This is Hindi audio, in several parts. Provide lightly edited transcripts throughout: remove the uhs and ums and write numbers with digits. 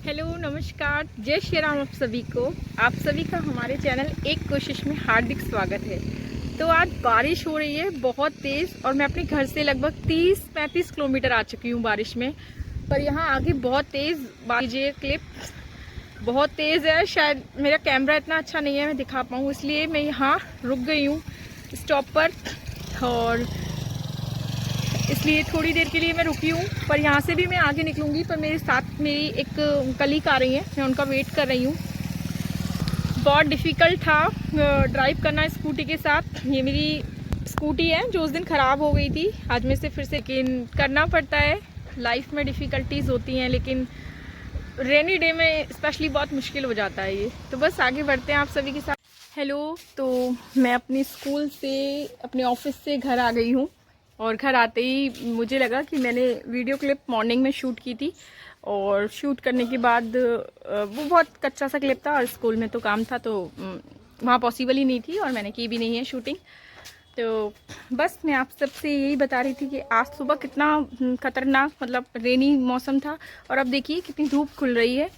हेलो, नमस्कार, जय श्री राम आप सभी को। आप सभी का हमारे चैनल एक कोशिश में हार्दिक स्वागत है। तो आज बारिश हो रही है बहुत तेज़ और मैं अपने घर से लगभग 30-35 किलोमीटर आ चुकी हूँ बारिश में। पर यहाँ आगे बहुत तेज़ बारिश, ये क्लिप बहुत तेज़ है। शायद मेरा कैमरा इतना अच्छा नहीं है मैं दिखा पाऊँ, इसलिए मैं यहाँ रुक गई हूँ स्टॉप पर और इसलिए थोड़ी देर के लिए मैं रुकी हूँ। पर यहाँ से भी मैं आगे निकलूँगी, पर मेरे साथ मेरी एक कलीग आ रही है, मैं उनका वेट कर रही हूँ। बहुत डिफ़िकल्ट था ड्राइव करना स्कूटी के साथ। ये मेरी स्कूटी है जो उस दिन ख़राब हो गई थी, आज मैं से फिर से लेकिन करना पड़ता है। लाइफ में डिफ़िकल्टीज़ होती हैं, लेकिन रेनी डे में स्पेशली बहुत मुश्किल हो जाता है ये। तो बस आगे बढ़ते हैं आप सभी के साथ। हेलो, तो मैं अपने स्कूल से, अपने ऑफिस से घर आ गई हूँ और घर आते ही मुझे लगा कि मैंने वीडियो क्लिप मॉर्निंग में शूट की थी और शूट करने के बाद वो बहुत कच्चा सा क्लिप था और स्कूल में तो काम था, तो वहाँ पॉसिबल ही नहीं थी और मैंने की भी नहीं है शूटिंग। तो बस मैं आप सबसे यही बता रही थी कि आज सुबह कितना ख़तरनाक, मतलब रेनी मौसम था और अब देखिए कितनी धूप खुल रही है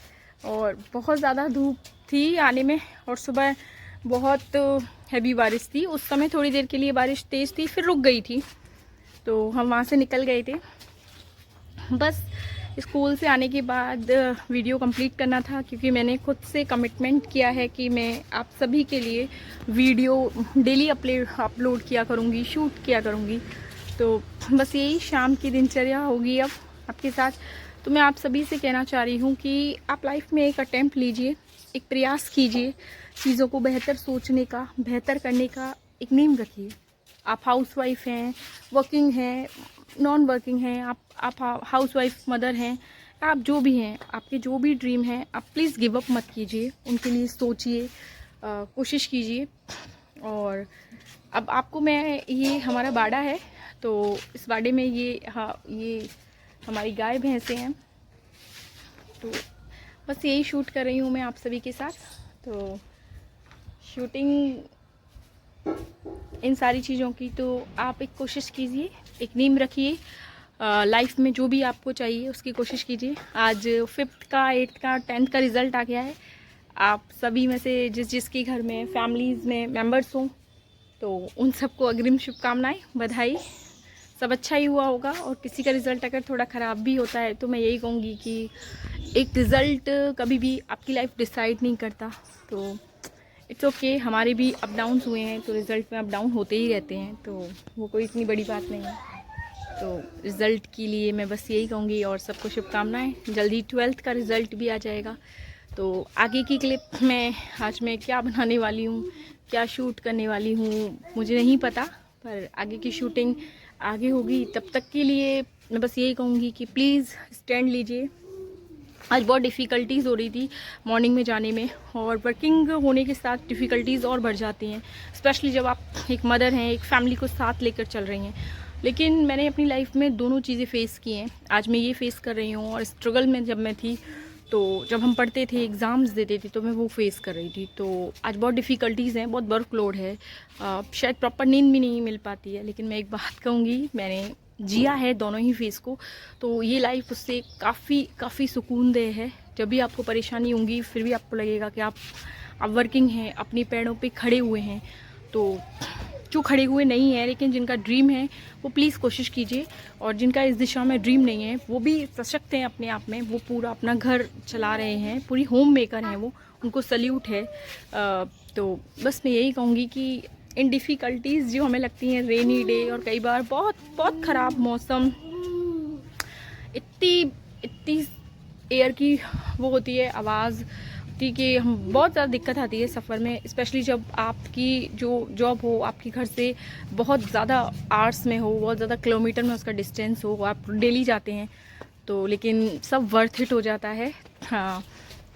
और बहुत ज़्यादा धूप थी आने में। और सुबह बहुत हैवी बारिश थी, उस समय थोड़ी देर के लिए बारिश तेज़ थी, फिर रुक गई थी, तो हम वहाँ से निकल गए थे। बस स्कूल से आने के बाद वीडियो कंप्लीट करना था, क्योंकि मैंने खुद से कमिटमेंट किया है कि मैं आप सभी के लिए वीडियो डेली अपलोड किया करूँगी, शूट किया करूँगी। तो बस यही शाम की दिनचर्या होगी अब आपके साथ। तो मैं आप सभी से कहना चाह रही हूँ कि आप लाइफ में एक अटेम्प्ट लीजिए, एक प्रयास कीजिए, चीज़ों को बेहतर सोचने का, बेहतर करने का एक नींव रखिए। आप हाउसवाइफ हैं, वर्किंग हैं, नॉन वर्किंग हैं, आप हाउसवाइफ मदर हैं, आप जो भी हैं, आपके जो भी ड्रीम हैं, आप प्लीज़ गिव अप मत कीजिए, उनके लिए सोचिए, कोशिश कीजिए। और अब आपको मैं, ये हमारा बाड़ा है, तो इस बाड़े में ये हमारी गाय भैंसे हैं, तो बस यही शूट कर रही हूँ मैं आप सभी के साथ। तो शूटिंग इन सारी चीज़ों की, तो आप एक कोशिश कीजिए, एक नीम रखिए, लाइफ में जो भी आपको चाहिए उसकी कोशिश कीजिए। आज 5th का, 8th का, 10th का रिज़ल्ट आ गया है। आप सभी में से जिसके घर में फैमिलीज़ में मेंबर्स हों, तो उन सबको अग्रिम शुभकामनाएं, बधाई। सब अच्छा ही हुआ होगा। और किसी का रिज़ल्ट अगर थोड़ा ख़राब भी होता है, तो मैं यही कहूँगी कि एक रिज़ल्ट कभी भी आपकी लाइफ डिसाइड नहीं करता। तो इट्स ओके, हमारे भी अप डाउन्स हुए हैं, तो रिज़ल्ट में अप डाउन होते ही रहते हैं, तो वो कोई इतनी बड़ी बात नहीं है। तो रिज़ल्ट के लिए मैं बस यही कहूँगी और सबको शुभकामनाएं। जल्दी 12th का रिज़ल्ट भी आ जाएगा। तो आगे की क्लिप में आज मैं क्या बनाने वाली हूँ, क्या शूट करने वाली हूँ, मुझे नहीं पता, पर आगे की शूटिंग आगे होगी। तब तक के लिए मैं बस यही कहूँगी कि प्लीज़ स्टैंड लीजिए। आज बहुत डिफ़िकल्टीज़ हो रही थी मॉर्निंग में जाने में, और वर्किंग होने के साथ डिफ़िकल्टीज़ और बढ़ जाती हैं, स्पेशली जब आप एक मदर हैं, एक फैमिली को साथ लेकर चल रही हैं। लेकिन मैंने अपनी लाइफ में दोनों चीज़ें फ़ेस की हैं। आज मैं ये फ़ेस कर रही हूँ, और स्ट्रगल में जब मैं थी, तो जब हम पढ़ते थे, एग्ज़ाम्स देते थे, तो मैं वो फ़ेस कर रही थी। तो आज बहुत डिफ़िकल्टीज़ हैं, बहुत वर्कलोड है, शायद प्रॉपर नींद भी नहीं मिल पाती है। लेकिन मैं एक बात कहूँगी, मैंने जिया है दोनों ही फेस को, तो ये लाइफ उससे काफ़ी सुकूनदेह है। जब भी आपको परेशानी होंगी, फिर भी आपको लगेगा कि आप वर्किंग हैं, अपने पैरों पे खड़े हुए हैं। तो जो खड़े हुए नहीं हैं, लेकिन जिनका ड्रीम है, वो प्लीज़ कोशिश कीजिए। और जिनका इस दिशा में ड्रीम नहीं है, वो भी सशक्त हैं अपने आप में, वो पूरा अपना घर चला रहे हैं, पूरी होम मेकर हैं वो, उनको सल्यूट है। तो बस मैं यही कहूँगी कि इन डिफ़िकल्टीज़ जो हमें लगती हैं, रेनी डे और कई बार बहुत बहुत ख़राब मौसम, इतनी इतनी एयर की वो होती है, आवाज़ होती कि हम बहुत ज़्यादा दिक्कत आती है सफ़र में, स्पेशली जब आपकी जो जॉब हो आपके घर से बहुत ज़्यादा आवर्स में हो, बहुत ज़्यादा किलोमीटर में उसका डिस्टेंस हो, आप डेली जाते हैं, तो लेकिन सब वर्थ इट हो जाता है। हाँ,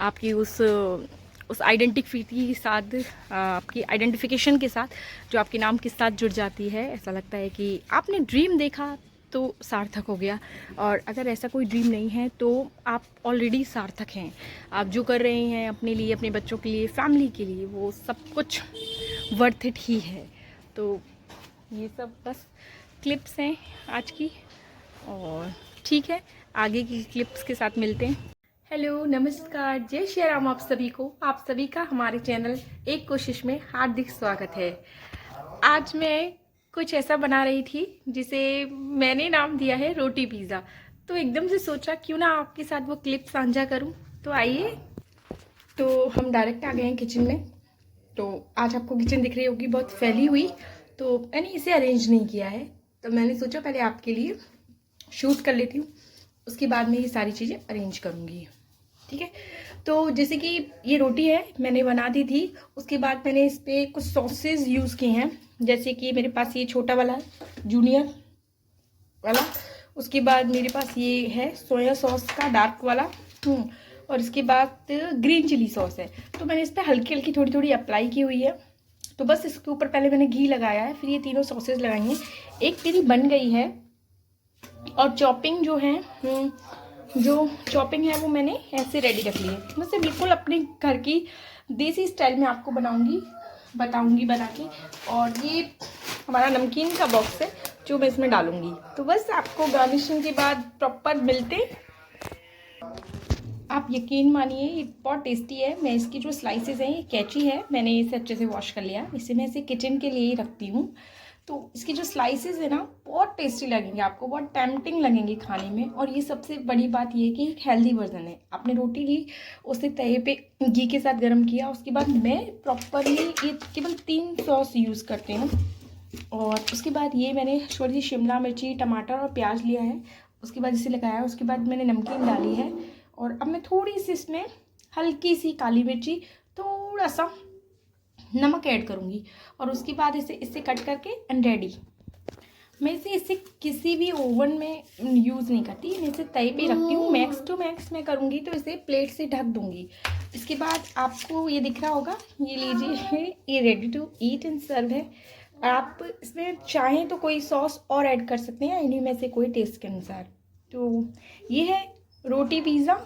आपकी उस आइडेंटिफिटी के साथ, आपकी आइडेंटिफिकेशन के साथ, जो आपके नाम के साथ जुड़ जाती है, ऐसा लगता है कि आपने ड्रीम देखा तो सार्थक हो गया। और अगर ऐसा कोई ड्रीम नहीं है, तो आप ऑलरेडी सार्थक हैं। आप जो कर रहे हैं अपने लिए, अपने बच्चों के लिए, फैमिली के लिए, वो सब कुछ वर्थ इट ही है। तो ये सब बस क्लिप्स हैं आज की, और ठीक है, आगे की क्लिप्स के साथ मिलते हैं। हेलो, नमस्कार, जय श्री राम आप सभी को। आप सभी का हमारे चैनल एक कोशिश में हार्दिक स्वागत है। आज मैं कुछ ऐसा बना रही थी जिसे मैंने नाम दिया है रोटी पिज़्ज़ा। तो एकदम से सोचा क्यों ना आपके साथ वो क्लिप साझा करूं। तो आइए, तो हम डायरेक्ट आ गए हैं किचन में। तो आज आपको किचन दिख रही होगी बहुत फैली हुई, तो मैंने इसे अरेंज नहीं किया है। तो मैंने सोचा पहले आपके लिए शूट कर लेती हूँ, उसके बाद में ये सारी चीज़ें अरेंज करूँगी। ठीक है, तो जैसे कि ये रोटी है मैंने बना दी थी, उसके बाद मैंने इस पर कुछ सॉसेज यूज़ किए हैं। जैसे कि मेरे पास ये छोटा वाला जूनियर वाला, उसके बाद मेरे पास ये है सोया सॉस का डार्क वाला, और इसके बाद ग्रीन चिली सॉस है। तो मैंने इस पर हल्की हल्की थोड़ी थोड़ी अप्लाई की हुई है। तो बस इसके ऊपर पहले मैंने घी लगाया है, फिर ये तीनों सॉसेज लगाएंगे। एक तेरी बन गई है, और चॉपिंग जो चॉपिंग है वो मैंने ऐसे रेडी रख ली है। मैं से बिल्कुल अपने घर की देसी स्टाइल में आपको बताऊंगी बना के। और ये हमारा नमकीन का बॉक्स है जो मैं इसमें डालूंगी। तो बस आपको गार्निशिंग के बाद प्रॉपर मिलते। आप यकीन मानिए ये बहुत टेस्टी है। मैं इसकी जो स्लाइसेस हैं, ये कैची है, मैंने इसे अच्छे से वॉश कर लिया। इसे मैं किचन के लिए ही रखती हूँ। तो इसकी जो स्लाइसेस है ना, बहुत टेस्टी लगेंगे आपको, बहुत टेम्पटिंग लगेंगे खाने में। और ये सबसे बड़ी बात ये है कि एक हेल्दी वर्जन है। आपने रोटी ली, उसे तवे पे घी के साथ गर्म किया, उसके बाद मैं प्रॉपरली ये केवल 3 सॉस यूज़ करते हैं। और उसके बाद ये मैंने थोड़ी सी शिमला मिर्ची, टमाटर और प्याज लिया है, उसके बाद इसे लगाया। उसके बाद मैंने नमकीन डाली है, और अब मैं थोड़ी सी इसमें हल्की सी काली मिर्ची, थोड़ा सा नमक ऐड करूँगी। और उसके बाद इसे कट करके एंड रेडी। मैं इसे किसी भी ओवन में यूज़ नहीं करती, मैं इसे तवे पे रखती हूँ। मैक्स टू मैक्स मैं करूँगी तो इसे प्लेट से ढक दूँगी। इसके बाद आपको ये दिख रहा होगा, ये लीजिए, ये ready to eat and serve है। आप इसमें चाहें तो कोई सॉस और ऐड कर सकते हैं, इन्हीं में से कोई टेस्ट के अनुसार। तो ये है रोटी पिज़्ज़ा।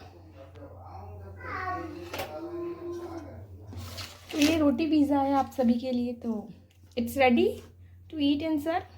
तो ये रोटी पिज़्ज़ा है आप सभी के लिए। तो it's ready to eat and serve.